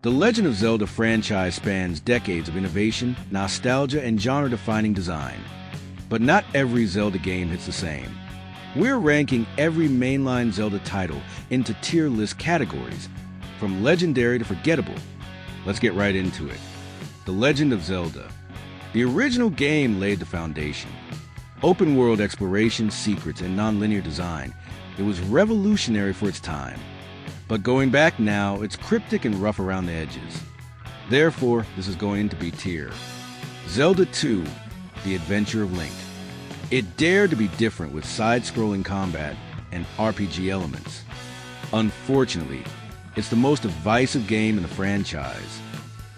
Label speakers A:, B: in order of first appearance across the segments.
A: The Legend of Zelda franchise spans decades of innovation, nostalgia, and genre-defining design. But not every Zelda game hits the same. We're ranking every mainline Zelda title into tier list categories, from legendary to forgettable. Let's get right into it. The Legend of Zelda. The original game laid the foundation. Open world exploration, secrets, and non-linear design. It was revolutionary for its time. But going back now, it's cryptic and rough around the edges. Therefore, this is going into B tier. Zelda 2, The Adventure of Link. It dared to be different with side-scrolling combat and RPG elements. Unfortunately, it's the most divisive game in the franchise.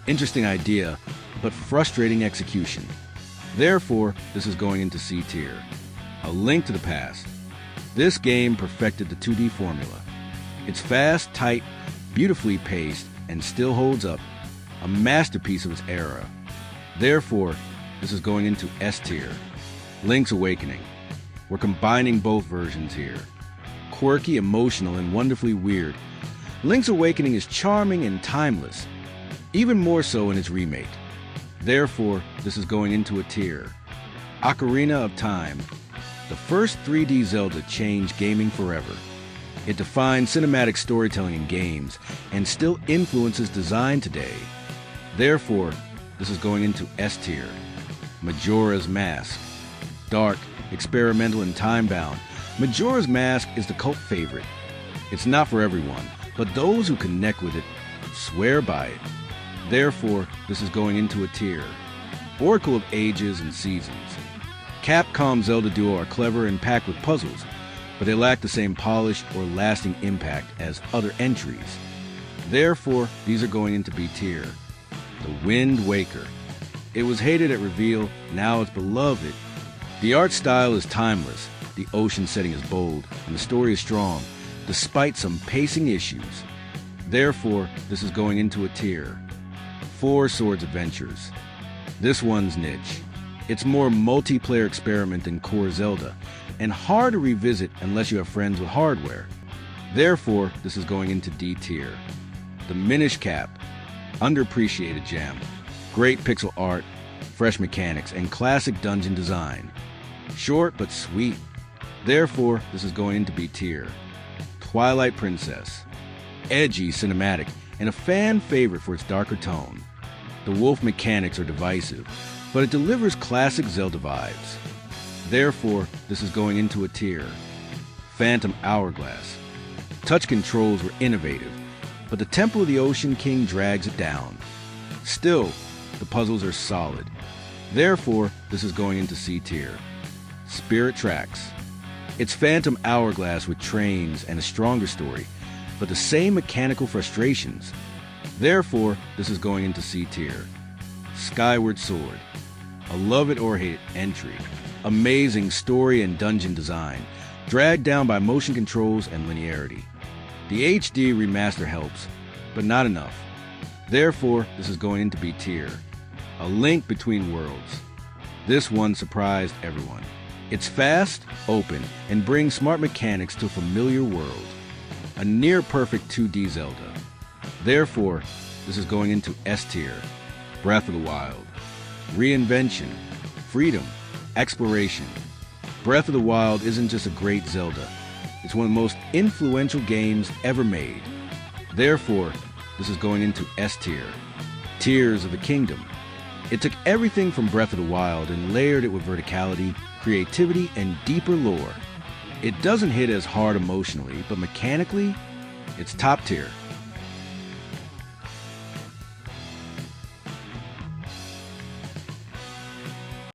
A: Interesting idea, but frustrating execution. Therefore, this is going into C tier. A Link to the Past. This game perfected the 2D formula. It's fast, tight, beautifully paced, and still holds up. A masterpiece of its era. Therefore, this is going into S tier. Link's Awakening. We're combining both versions here. Quirky, emotional, and wonderfully weird. Link's Awakening is charming and timeless, even more so in its remake. Therefore, this is going into a tier. Ocarina of Time. The first 3D Zelda changed gaming forever. It defined cinematic storytelling in games and still influences design today. Therefore, this is going into S tier. Majora's Mask. Dark, experimental, and time-bound, Majora's Mask is the cult favorite. It's not for everyone, but those who connect with it swear by it. Therefore, this is going into a tier. Oracle of Ages and Seasons. Capcom Zelda Duo are clever and packed with puzzles, but they lack the same polish or lasting impact as other entries. Therefore, these are going into B tier. The Wind Waker. It was hated at reveal, now it's beloved. The art style is timeless, the ocean setting is bold, and the story is strong, despite some pacing issues. Therefore, this is going into a tier. Four Swords Adventures. This one's niche. It's more multiplayer experiment than core Zelda, and hard to revisit unless you have friends with hardware. Therefore, this is going into D tier. The Minish Cap. Underappreciated gem. Great pixel art, fresh mechanics, and classic dungeon design. Short but sweet. Therefore, this is going into B tier. Twilight Princess. Edgy, cinematic, and a fan favorite for its darker tone. The wolf mechanics are divisive, but it delivers classic Zelda vibes. Therefore, this is going into a tier. Phantom Hourglass. Touch controls were innovative, but the Temple of the Ocean King drags it down. Still, the puzzles are solid. Therefore, this is going into C tier. Spirit Tracks. It's Phantom Hourglass with trains and a stronger story, but the same mechanical frustrations. Therefore, this is going into C tier. Skyward Sword. A love it or hate it entry. Amazing story and dungeon design, dragged down by motion controls and linearity. The HD remaster helps, but not enough. Therefore, this is going into B tier. A Link Between Worlds. This one surprised everyone. It's fast, open, and brings smart mechanics to a familiar world. A near-perfect 2D Zelda. Therefore, this is going into S tier. Breath of the Wild. Reinvention, freedom, exploration. Breath of the Wild isn't just a great Zelda. It's one of the most influential games ever made. Therefore, this is going into S tier. Tears of the Kingdom. It took everything from Breath of the Wild and layered it with verticality, creativity, and deeper lore. It doesn't hit as hard emotionally, but mechanically, it's top tier.